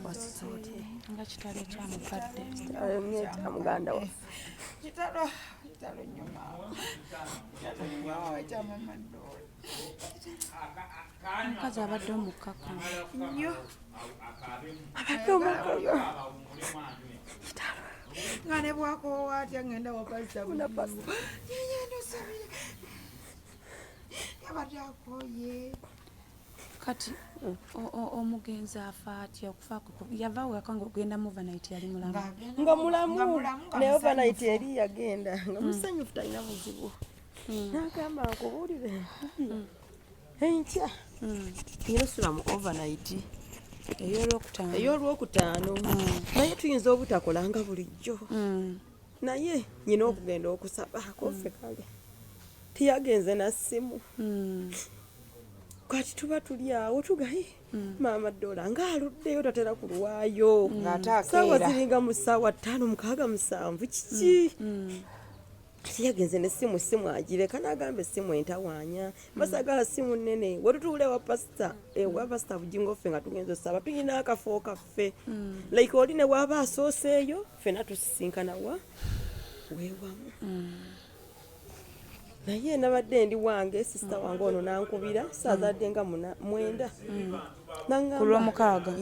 mwasize mutya nga kitalo ekyamukadde myeta muganda waffe kitalo nyuma omukazi abadde omukkaka nnyo abadde omukkaka nga ne bwakoowa atya ngenda wapasa yabadde akooye kati omugenzi afa atya okufa yava waka nga ogenda mu overnight yali mulamu nga mulamu ne overnight eri yagenda nga musanyufu talina buzibu n'agamba nkubuulire enkya ngera osula mu overnight ey'olwokutaano naye tuyinza obutakola nga bulijjo naye nyina okugenda okusaba akoffe kale tiyagenze na ssimu kati tuba tuli awo tugaye maama Doola ng'aluddeyo tatera kulwayo saawa ziringa mu ssaawa 5:67 kiki tiyagenze n'essimu agireka n'agamba essimu entawaanya basagala ssimu nnene wetutuule ewa pasita Bujingo ffe nga tugenza osaba tuyina akafo kaffe like oli ne bw'aba asooseeyo ffena tusisinkana weewamu naye nabadde ndi wange sisita wange ono nankubira saazadde nga 9 ku lwomukaaga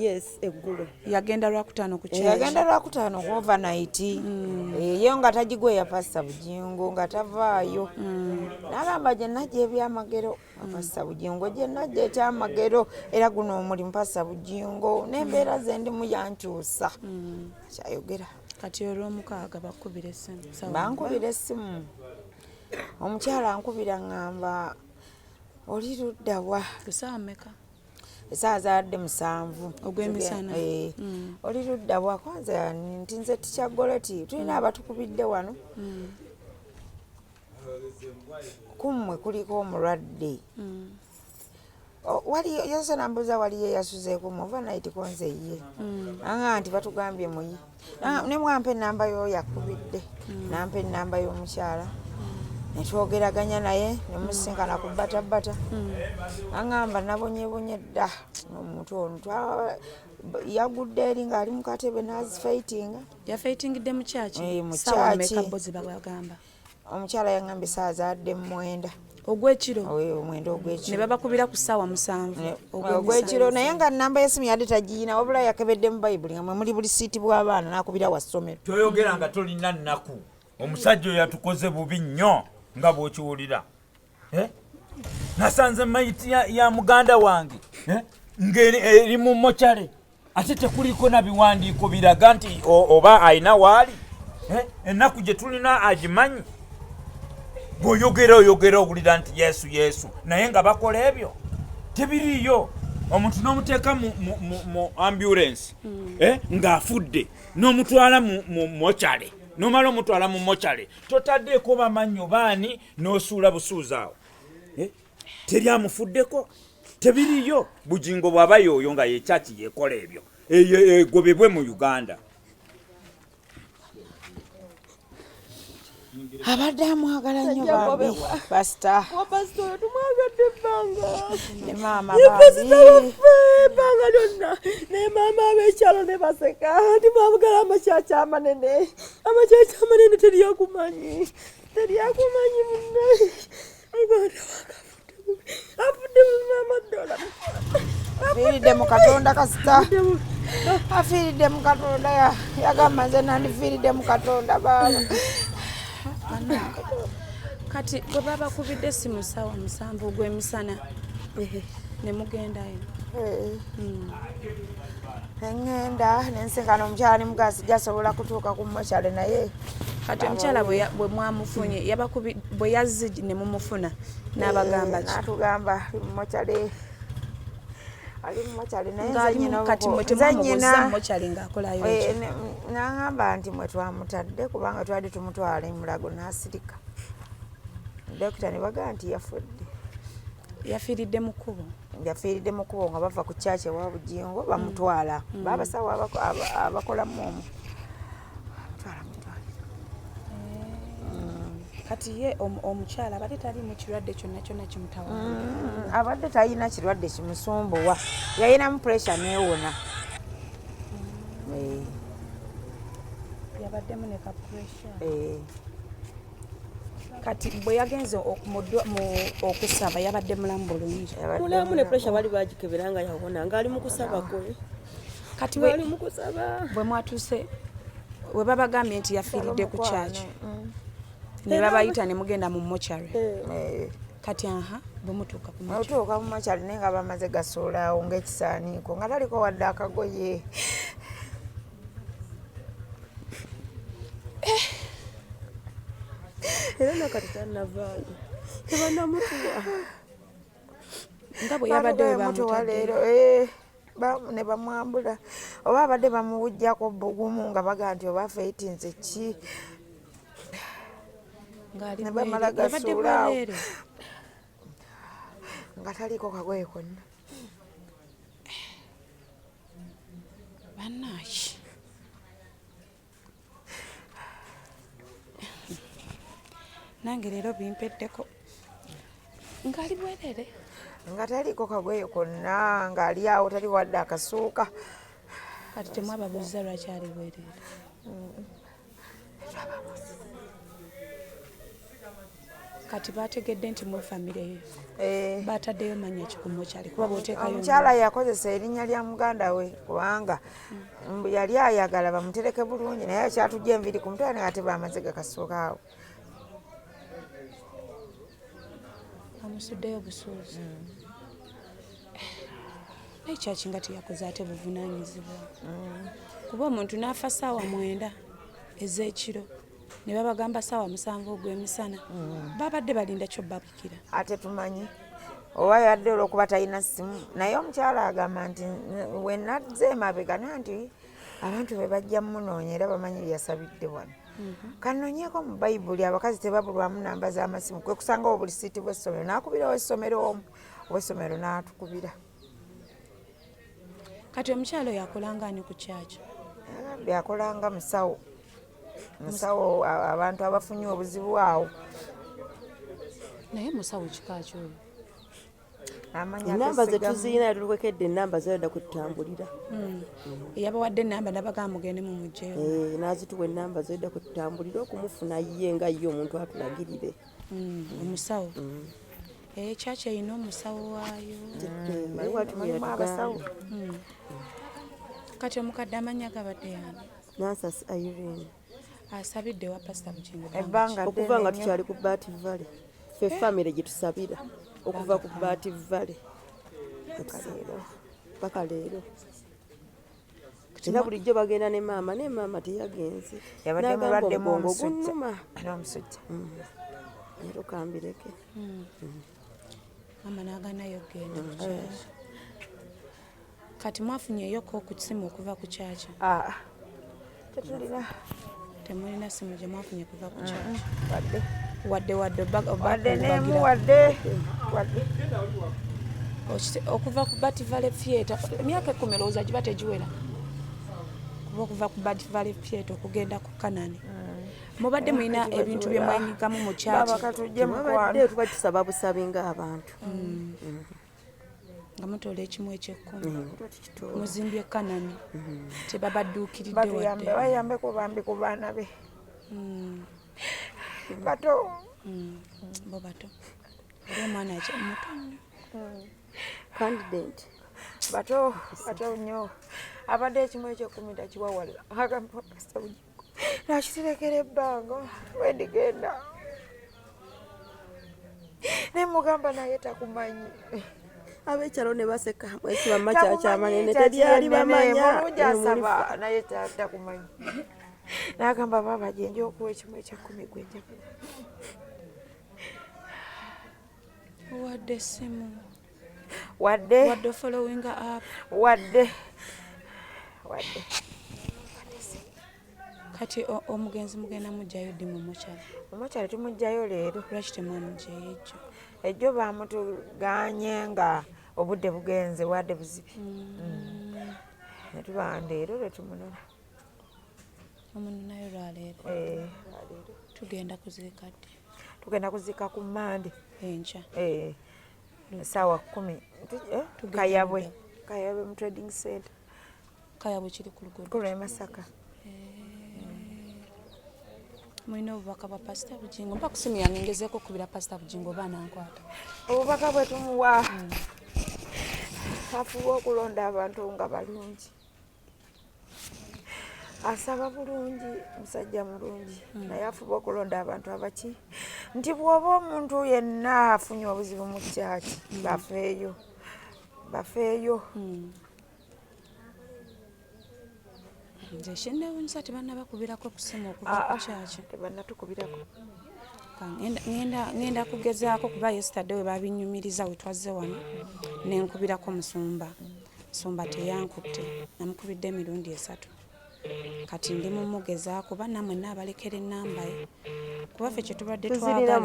eggulo yagenda lwakutaano ku kyalo yagenda lwakutaano ku overnight yo nga tagigwe ya pasita Bujingo nga tavaayo n'agamba gye najja ebyamagero pasita Bujingo gye najja ekyamagero era guno omulimu pasita Bujingo n'embeera ze ndimu yankyusa kyayogera kati olw'omukaaga bankubira essimu omukyala ankubira ngamba oli ludda wa kusaawa mmeka esaawa zaadde 7 ogw'emisana oli ludda wa kwanza nti nze tikyagoleti tulina abatukubidde wano kummwe kuliko omulwadde waliyo yose nambuuza waliyo eyasuzeeko mu overnight konze ye anga nti batugambye muyi ne mwampa ennamba y'oyo yakubidde nampa ennamba y'omukyala netwogeraganya naye nemusinkana ku bbatabata aŋŋamba nabonyebonye dda omuntu ono yagudde eri ng'ali mu katebe yafaitingidde mu kyaki omukyala yaŋŋamba essaawa zaadde 9 ogw'ekiro ogw'ekiro ne babakubira ku ssaawa 7 ogw'ekiro naye nga nnamba y'essimu yadde tagiyina wabula yakebedde mu bayibuli nga mwe muli buli siiti bw'abaana n'akubira wa ssomero toyogera nga tolina nnaku omusajja oyo yatukoze bubi nnyo nga bw'okiwulira nasanze mayiti ya muganda wange ng'eri mu mokyale ate tekuliko na biwandiiko biraga nti oba ayina waali ennaku gye tulina agimanyi bw'oyogera owulira nti yesu naye nga bakola ebyo tebiriiyo omuntu n'omuteeka mu ambulance ng'afudde n'omutwala mu mokyale nomala omutwala mu mokyale totaddeeko bamanyo baani n'osuula busuuzi awo teri amufuddeko tebiriyo Bujingo bw'aba yooyo nga yekyaki yekola ebyo egobebwe mu Uganda abadde amwagala nnyo bambi pasita wapasita tumwagadde ebbanga ne maama ebbanga lyonna ne maama ab'ekyalo ne baseka nti mwabugala amakyaki amanene teryakumanyi munne muganda afudde mu maama Doola afiiridde mu Katonda kasita afiiridde mu Katonda yagamba nze nandifiiridde mu Katonda baaba kati bwe babakubidde essimu ssaawa 7 ogw'emisana ne mugendayo neŋŋenda nensinkana omukyala ne mugazi gasobola kutuuka ku mokyale naye kati omukyala bwe mwamufunye bwe yazze ne mumufuna n'abagamba ki n'atugamba ali mu mokyale naye kati mwe temwamubuuza mu mokyale ng'akolayo n'aŋŋamba nti mwe twamutadde kubanga twali tumutwala emulago n'asirika dokita ne bagamba nti yafudde yafiiridde mu kkubo nga bava ku kyaki ewa Bujingo bamutwala baabasawo abakolamu omwo kati ye omukyala abadde taliimu kirwadde kyonna kyonna kimutawaanya. Abadde talina kirwadde kimusumbuwa, yalinamu puresha neewona. Yabaddemu ne ka puresha. Kati bwe yagenze okusaba yabadde mulamu bulungi. Mulamu ne puresha bali bagikebera nga yawona ng'ali mu kusaba kwe. Kati bali mu kusaba. Bwe mwatuuse we babagambye nti yafiiridde ku kyaki ne babayita ne mugenda mu mochari. Kati bwe mutuuka ku mochari naye nga bamaze gasuulaawo ng'ekisaaniiko nga taliko wadde akagoye. Era nakati tannavaayo tebanamutuwa nga bwe yabadde we bamutuwa leero ne bamwambula oba abadde bamuwujjako bugumu nga baga nti oba feitinze ki ne bamala gasuulaawo nga taliko kagoye konna. Bannaki nange leero bimpeddeko ng'ali bwerere nga taliko kagoye konna ng'ali awo tali wadde akasuuka. Kati temwababuuza lwaki ali bwerere. Kati bategedde nti mu famire bataddeyo manya kikumo kyali kuba bw'oteekayo. Omukyala yakozesa erinnya lya muganda we kubanga yali ayagala bamutereke bulungi naye kyatujja enviri ku mutwe naye ate bamaze gakasuuka awo. Amusuddeyo busuuzi. Naye kyaki nga teyakoze ate buvunaanyizibwa. Kuba omuntu n'afa ssaawa 9 ez'ekiro ne babagamba ssaawa 7 ogw'emisana babadde balinda kyo babikira. Ate tumanyi oba yadde olw'okuba talina ssimu naye omukyala agamba nti we nazze emabega nti abantu be bajja munoonya era bamanyi byasabidde wano. Kanonyeko mu Bayibuli abakazi tebabulwamu namba z'amasimu kwe kusangawo buli siiti bw'essomero n'akubira ow'essomero omu ow'essomero n'atukubira. Kati omukyalo yakolanga ani ku kyaki? Yakolanga musawo abantu abafunye obuzibu awo. Naye musawo kika kyoyo enamba zetuziyina tuluwekedde enamba zayodda kututambulira. Yabawadde enamba nabaga mugende mu mugyeyo. Nazituwa enamba zayodda kututambulira okumufuna ye nga ye omuntu atulagirire. Omusawo kyaki erina omusawo waayo. Mulimu abasawo. Kati omukadde amanya gabadde yani Nansas Irene asabidde wa Pastor Bujingo okuva nga tukyali ku Bati Valley ffe famire gye tusabira okuva ku Bati Valley paka leero. Era bulijjo bagenda ne maama teyagenze yabadde mulwaddemu ogunuma n'omusujja. Leero kambireke mama n'aganayo genda ku kyaki. Kati mwafunyeeyoko ku simu okuva ku kyaki? Tetulina. Temulina simu gye mwafunye kuva ku kyaki? Wadde neemu wadde. Okuva ku Bati Valley Theatre emyaka 10 olowooza giba tegiwera. Kuba okuva ku Bati Valley Theatre okugenda ku Kanani. Mubadde mulina ebintu bye mwanyigamu mu kyaki? Mubadde tuba tusaba busabe ng'abantu. Nga mutola ekimu eky'ekkumi muzimbye Kanani tebabadduukiridde wadde. Bayambeko bambi ku baana be bato. Bo bato oli omwana muto candidate bato nnyo. Abadde ekimu eky'ekkumi takiwawala agamba Pastor Bujingo nakiterekera ebbanga wendigenda ne mugamba naye takumanyi. Abekyalo ne baseka mwesiba makyakyamane teryali bamanya mulungi asaba naye takumanyi. N'agamba baba gye nja okuwa ekimu eky'ekkumi gwe njagala. Wadde simu wadde following up wadde. Kati omugenzi mugenda mujjayo ddi mu mochari? Omukyala tumugjayo leero. Lwaki temwamugjayo ejjo? Ejjo bamutuganye nga obudde bugenze wadde buzibi. Netuba leero lwetumunona. Omunonayo lwaleero? Leero Tugenda kuziika ddi? tugenda kuzika ku Mande encha sawa 10 Kayabwe mu trading center Kayabwe kiri ku luguudo kule Masaka. mulina obubaka bwa pasita Bujingo mpa kusimu yange ngezeeko okubira pasita Bujingo baana nkwata obubaka bwe tumuwa afuba okulonda abantu nga balungi asaba bulungi musajja mulungi naye afuba okulonda abantu abaki nti bw'oba omuntu yenna afunye obuzibu mu kyaki bafeeyo nze kyenneewuunyisa tebannabakubirako kusimu okuva ku kyaki tebannatukubirako ngenda kugezaako kuba yesterday we babinyumiriza we twazze wano nenkubirako musumba teyankutte namukubidde emirundi 3 kati ndi mumugezaako kuba nammwe naabalekera ennamba ye kuba ffe kye tubadde twagala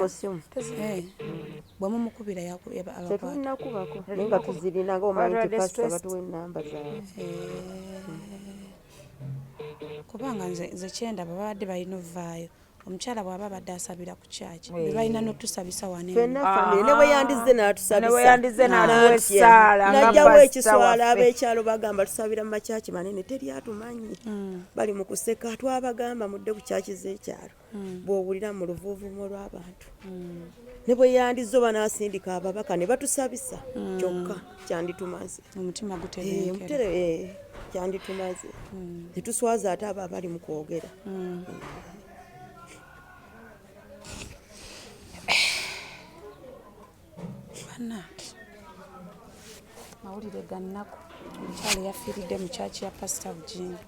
bwe mumukubira tetulinakubako naye nga tuzirina ng'omanyi nti pasita batuwa ennamba zaabwe kubanga nze kyendaba babadde balina ovaayo omukyala bw'aba badde asabira ku kyaki bwe balina n'otusabisa wane ne bwe yandize n'atusabisannajjawo ekiswala ab'ekyalo bagamba tusabira mu makyaki manene teri atumanyi bali mu kuseka twabagamba mudde ku kyaki z'ekyalo bw'owulira mu luvuuvumo lw'abantu ne bwe yandize oba n'asindika ababaka ne batusabisa kyokka kyanditumaze omutima guterenkera kyanditumaze tetuswaza ate abo abali mu kwogera mawulire gannaku omukyala yafiiridde mu kyaki ya pasita Bujingo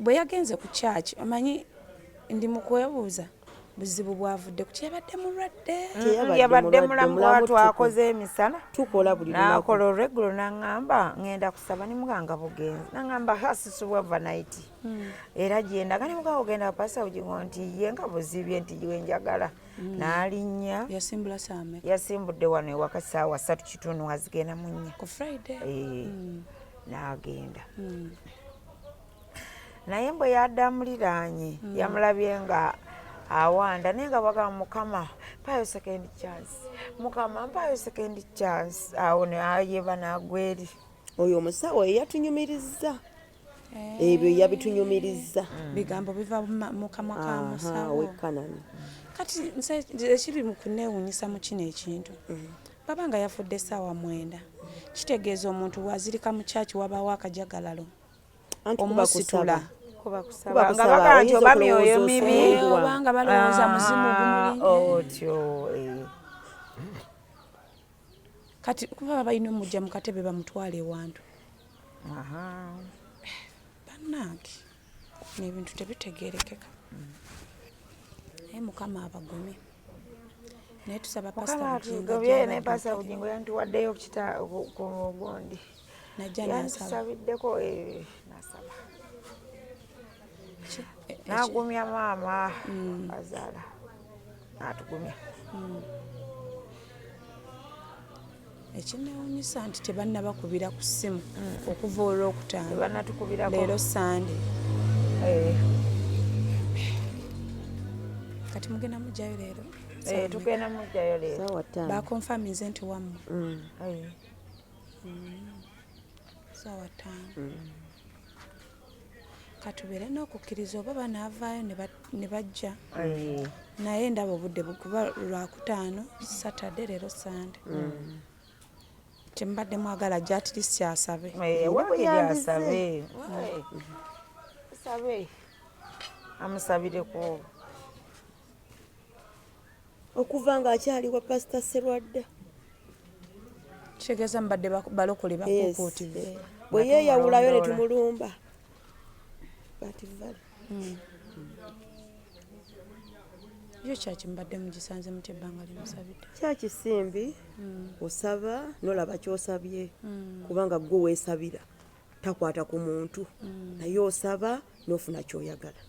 bwe yagenze ku kyaki omanyi ndi mu kwebuuza buzibu bwavudde ku yabadde mulwadde yabadde mulamu twakoze emisana tukola buli nakola olweggulo naŋŋamba ŋŋenda kusaba nimuganga bugenzi naŋŋamba hasisubwa vanaiti era gyendaga nimuganga ogenda pasita Bujingo nti ye nga buzibye nti gwe njagala n'alinnya yasimbudde wano ewaka ssaawa 3:30 wazigenda mu nnya ku Friday n'agenda naye mbwe yaddamuliraanye yamulabye nga awanda naye nga bagamba mukama mpayo second chance mukama mpayo second chance awo nayeba n'agweri oyo omusawo yeyatunyumiriza ebyo yabitunyumiriza bigambo biva mu kamwa ka musawo wekkanani kati ekiri mu kuneewuunyisa mu kino ekintu baba nga yafudde essaawa 9 kitegeeza omuntu bw'azirika mu kyaki wabaawo akajagalalo omusitula nga bagamba nti oba myoyo mibi obanga balowooza muzimu otyo kati kuba balina omujja mu katebe bamutwala ewantu bannange n'ebintu tebitegeerekeka naye mukama abagome naye tusaba pasita Bujingo yantuwaddeyo ku gundi najja yantusabiddeko nasaba nagumya maama azaala natugumya ekineewuunyisa nti tebannabakubira ku ssimu okuva olwokutaano bannatukubirako leero sande kati mugenda mujjayo leero tugenda mujjayo leero bakonfaminze nti wammwe ssaawa 5 katubeere n'okukkiriza oba banaavaayo ne bajja naye ndaba obudde kuba lwakutaano Saturday leero sande tembadde mwagala jatirisi asabe asabe amusabireko okuva ng'akyaliwa pasita Serwadda kitegeeza mbadde balokole bakuukuutivu bwe yeeyawulayo ne tumulumba bativale yo kyaki mbadde mugisanze muti ebbanga limusabidde kyakisimbi osaba nolaba kyosabye kubanga gwe weesabira takwata ku muntu naye osaba n'ofuna kyoyagala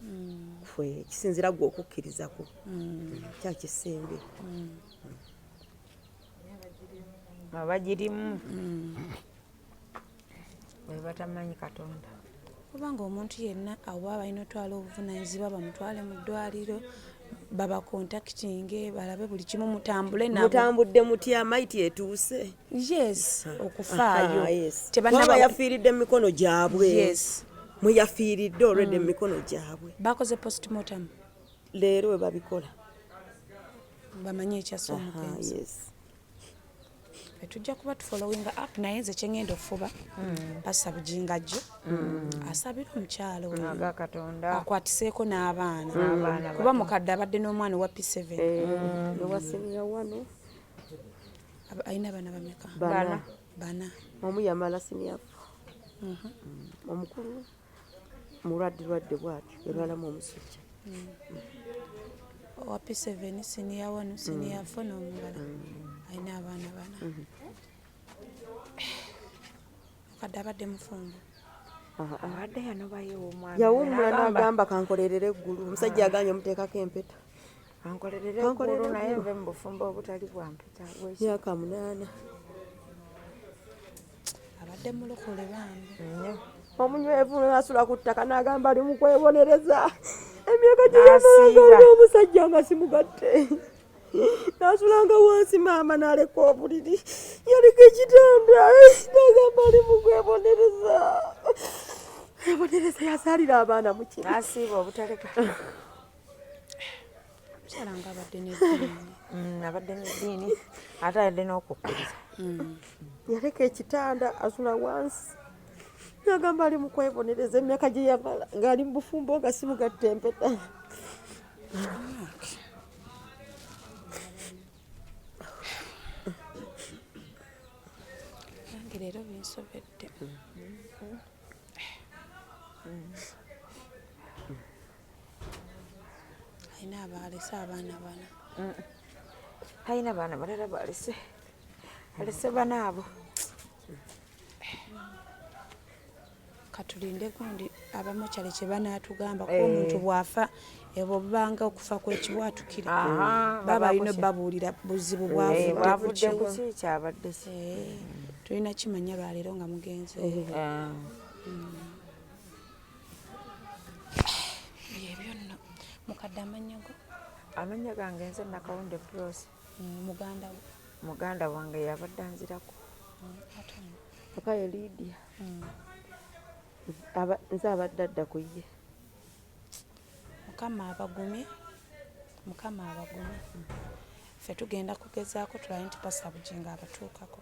ffe kisinzira gwe okukkirizako kyakisimbi abagirimu bwe batamanyi Katonda kubanga omuntu yenna awa balina otwala obuvunaanyizibwa bamutwale mu ddwaliro baba contacting balabe buli kimu mutambule nabo mutambudde mutya maiti etuuse yes okufaayo tebannaba yafiiridde emikono gyabwe yes mwe yafiiridde already emikono gyabwe bakoze postmortem leero we babikola bamanye ekyasa omugenzi tujja kuba tufollowing up naye nze kyengenda okufuba pasa Bujingo ajjo asabira omukyalo akwatiseeko n'abaana kuba mukadde abadde n'omwana wa P7 ewasinira wano ayina baana bameka bana omu yamala siniyafa omukulu mulwadde bwatyo erwalamu omusujja owa P7 siniya 1 siniya 4 n'omulala ayina abaana bana mukadde abadde mufumbo abadde yanobayo omwana yawummula n'agamba kankolerere eggulu omusajja aganye omuteekako empeta kankolerere eggulu naye nve mu bufumbo obutali bwa mpeta myaka 8 abadde mulokole bambi omunywevu n'asula ku ttaka n'agamba ali mu kwebonereza emyaka gyeyanaagalimu omusajja nga simugatte nasulanga wansi maama n'aleka obuliri yaliko ekitanda n'agamba ali mu kwebonereza ebonereza yazaalira abaana mukiri nasiiba obutaleka mukyala nga abadde n'eddiini abadde n'eddiini ate ayadde n'okukkiriza yaleka ekitanda asula wansi n'agamba ali mu kwebonereza emyaka gye yamala ng'ali mu bufumbo nga simugatta empeta nange leero binsobedde ayina abaalese abaana bana talina baana balala balese alese bana abo katulinde gundi abamu kyale kye banaatugamba kuba omuntu bw'afa ebwo bubanga okufa kwekibwatukira baba alina babuulira buzibu bwavudde ku ki kyabadde tulina kimanya lwaleero nga mugenzi yebyo nno mukadde amanya gange nze nakawunde Bros muganda wange yabadde anzirako akaye Lydia nze abadde adda ku ye mukama abagumye ffe tugenda kugezaako tulabe nti pasa Bujingo abatuukako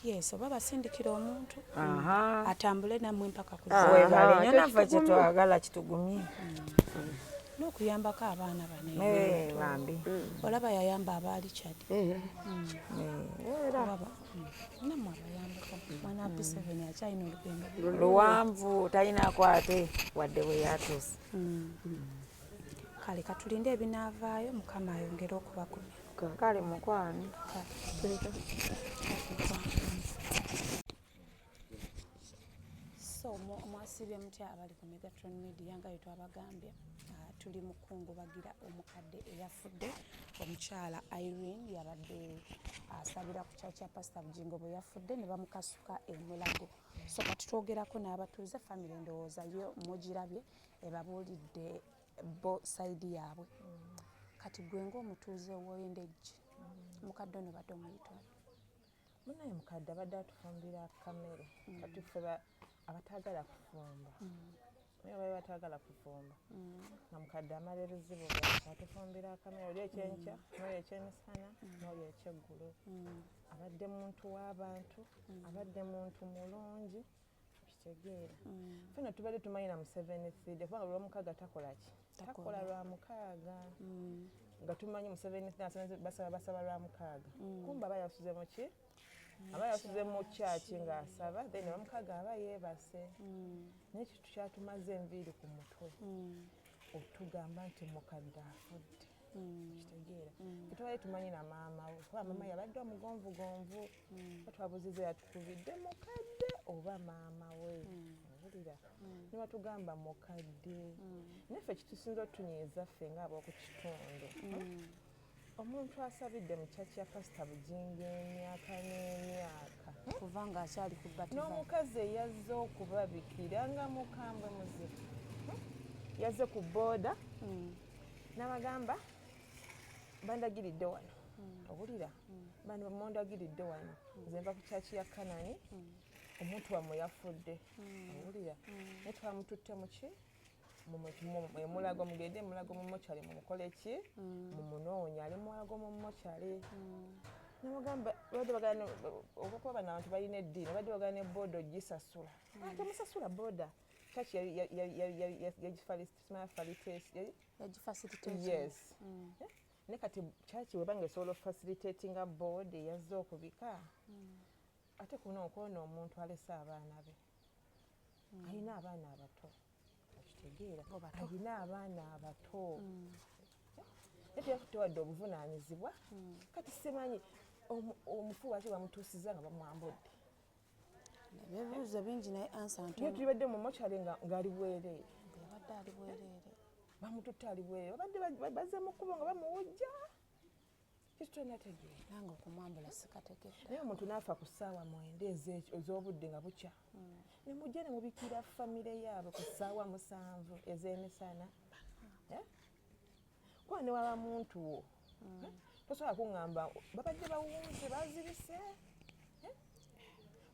yes oba basindikira omuntu atambule nammwe mpaka webale nyo naffe kyetwagala kitugumye n'okuyambako abaana bane bambi olaba yayamba abaali kyadi nammwe abayambako mwana wa P7 akyalina olugendo luwanvu talina akwate wadde bwe yatuuse kale katulinde ebinaavaayo mukama ayongere okubakumya kale mukwano so mwasibye mutya abali ku Megatron Media nga twabagambye tuli mukungubagira omukadde eyafudde omukyala Irene yabadde asabira ku kyakya Pastor Bujingo bwe yafudde ne bamukasuka emulago so kati twogerako n'abatuuze family ndowooza yo mugirabye ebabuulidde bo side yaabwe kati gwe ng'omutuuze w'endejje mukadde ono badde omuyitwa munaye mukadde abadde atufumbira kamere kati ffe abatagala kufumba naye bali batagala kufumba nga mukadde amala ebizibu bwati atufumbira kamere oli ekyenkya n'oli ekyemisana n'oli ekyeggulo abadde muntu w'abantu abadde muntu mulungi kitegeera fena tubadde tumanyi na mu 7th day kubanga lwamukaaga takola ki takola lwamukaaga nga tumanyi mu 7th basaba lwamukaaga kumba aba yasuze mu ki aba yasuze mu kyaki ng'asaba then lwamukaaga aba yeebase naye kitu kyatumaze enviiri ku mutwe otugamba nti mukadde afudde kitegeera tetwali tumanyi na maama we kuba maama yabadde omugonvugonvu batwabuziza yatukubidde mukadde oba maama we owulira ne batugamba mukadde naffe kitusinza otunyiiza ffe ng'ab'oku kitundu omuntu asabidde mu kyaki ya Pastor Bujingo emyaka n'emyaka kuva ng'akyali ku batiba n'omukazi eyazze okubabikira nga mukambwe muzibu yazze ku booda n'abagamba bandagiridde wano owulira bano bamondagiridde wano nze nva ku kyaki ya Kanani omuntu wamwe yafudde owulira naye twamututte muki mulago mugende mulago mu mochari mumukole ki mumunoonya ali mulago mu mochari namugamba badde bagana okuba bano abantu balina eddiini badde bagana ne booda gisasula ate musasula booda kaki yes ne kati kyaki webanga esobola facilitatinga board yazze okubika ate kuno okoona omuntu alese abaana be alina abaana abato akitegeera alina abaana abato ate yakutewadde obuvunaanyizibwa kati simanyi omufu waki bamutuusiza nga bamwambudde ebibuuzo bingi naye ansa ntono tulibadde mu mochari ng'ali bwereere yabadde ali bwereere bamututte ali bwereere babadde bazze mu kkubo nga bamuwujja kititonategeera nange okumwambula sikategedde naye omuntu n'afa ku ssaawa 9 ez'obudde nga bukya ne mujja ne mubikira famire yaabwe ku ssaawa 7 ez'emisana kuba ne waba muntu wo tosobola kuŋŋamba babadde bawunze bazibise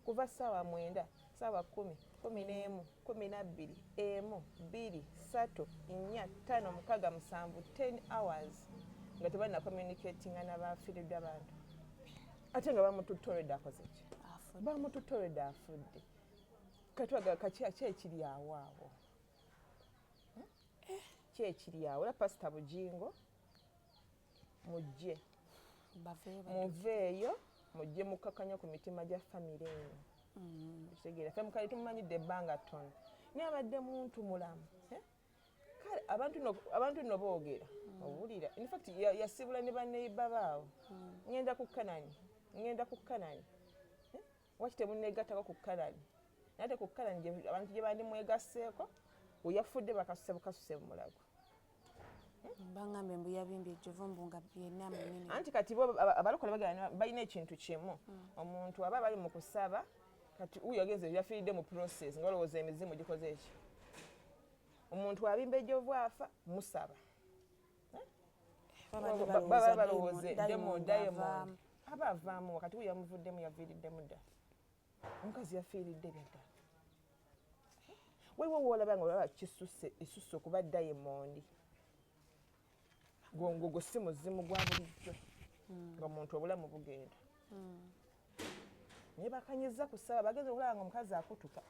kuva ssaawa 9 ssaawa 10 11 12 1 2 3 4 5 6 7 10 hours nga tebalina communicatinga n'abafiiriddwa abantu ate nga bamututoledde akoze ki bamututoledde afudde katwaga kyekiri awo awo kyekiri awo era pasita Bujingo mujje muveeyo mujje mukakanya ku mitima gya famire eno kitegeera ffe mukali tumumanyidde ebbanga ttono naye abadde muntu mulamu kale abantu nno boogera owulira infact yasibula ne baneiba baawo ngenda ku Kanani waki temunneegattako ku Kanani naye ate ku Kanani abantu gye bandimwegasseeko weyafudde bakasuse bukasuse mulago bangambye mbu yabimbye ejjovu mbu nga yenna munene anti kati bo abalokole bagana balina ekintu kimu omuntu aba bali mu kusaba kati uyo agenze yafiiridde mu process nga olowooza emizimu gikoze eki omuntu abimba ejjovu afa musaba baba balowooze diamond aba avaamu wakati uyo yamuvuddemu yaviiriddemu dda omukazi yafiiridde byadda weewo woolaba nga olaba kisusse isusse okuba diamond gongogo si muzimu gwa bulijjo nga omuntu obulamu bugenda naye bakanyiza ku ssaawa bageze okulaba nga omukazi akutuka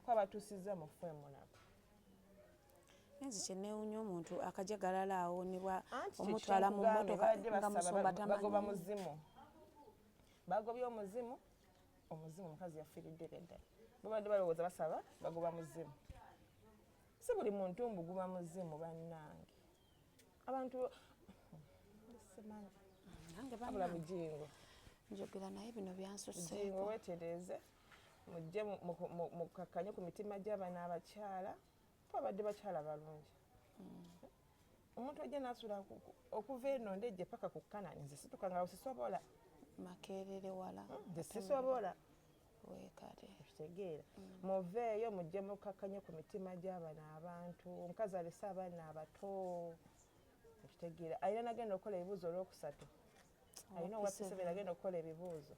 kuba batuusizza mu ffe munaku enzi kyenneewunya omuntu akajagalala awo ne omutwala mu mmotoka nga musumba tamanyi muzimu bagobye omuzimu omukazi yafiiridde byaddala babadde balowooza basaba bagoba muzimu si buli muntu mbuguba muzimu bannange abantu simanyi abula Bujingo njogera naye bino byansuseeko Bujingo weetereeze mujje mukakanye ku mitima gy'abaana abakyala babadde bakyala balungi omuntu ajja n'asula okuva eno ndejje paka ku Kanani nze situka nga sisobola makerere wala nze sisobola weekale ekitegeera muveeyo mujje mukakanye ku mitima gy'abaana abantu omukazi alese abaana abato ekitegeera alina nagenda okukola ebibuuzo olwokusatu alina owapisebe nagenda okukola ebibuuzo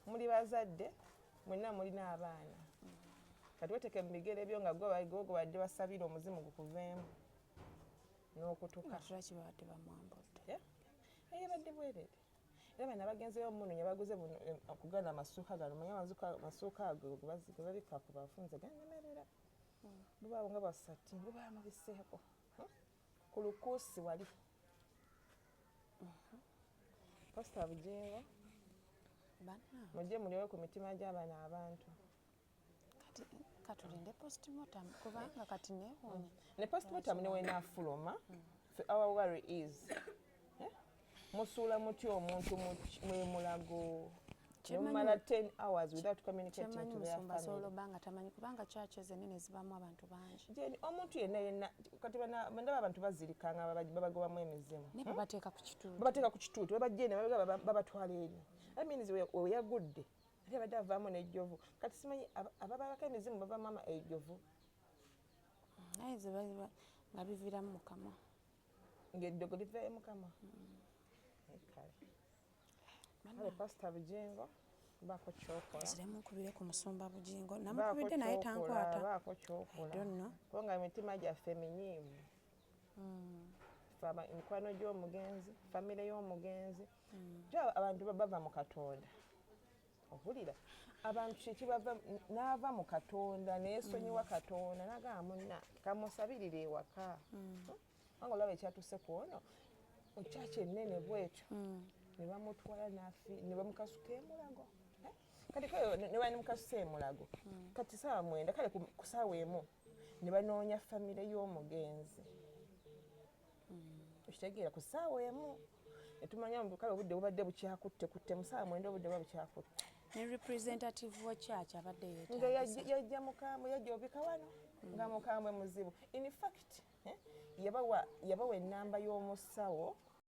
muli bazadde mwenna mulina abaana kati weeteke mu bigere byo nga gwe badde basabira omuzimu gukuveemu n'okutuka lwaki babadde bamwambudde badde bwereere era bana bagenzeyo munoonya baguze okugana amasuuka gano manye amasuuka ago ge babika ku bafunze ganyemerera bubaawo nga basati bubaa mubiseeko ku lukuusi wali pasita Bujingo mujje mulyowe ku mitima gy'abaana abantu katulinde postmortem kubanga kati neewuunya ne postmortem newenaafuluma our worry is musuula mutya omuntu mwemulago nemumala 10 hours without communicating to their family banga tamanyi kubanga churches enene zibamu abantu bangi jeni omuntu yenna kati bandaba abantu bazirikanga babagobamu emizimu ne babateeka ku kituuti babajjene babatwala eri that means weyagudde ate badde avaamu n'ejjovu kati simanyi ababaka emizimu bava mama ejjovu nga biviiramu mukama ng'eddogo livayo mukama kale kale pasita Bujingo baako kyokola nziremu nkubire ku musumba Bujingo namukubidde naye tankwata baako kyokola kubanga emitima gyaffe minyiivu emikwano gy'omugenzi famire y'omugenzi abantu bava mu Katonda ohulira abantu kiki bava n'ava mu Katonda neesonyiwa Katonda nagamba munna kamusabirire ewaka wanga olaba ekyatuse ku ono okyaki ennene bwekyo ne bamutwala ne bamukasuka emulago kati kayo ne bali mukasuka emulago kati saawa 9 kale ku saawa emu ne banoonya famire y'omugenzi ekitegeera ku saawa emu netumanya kale obudde bubadde bukyakutte mu saawa 9 obudde buba bukyakutte ne representative wa church abadde nga yajja mukambwe yajja obika wano nga mukambwe muzibu in fact yabawa ennamba y'omusawo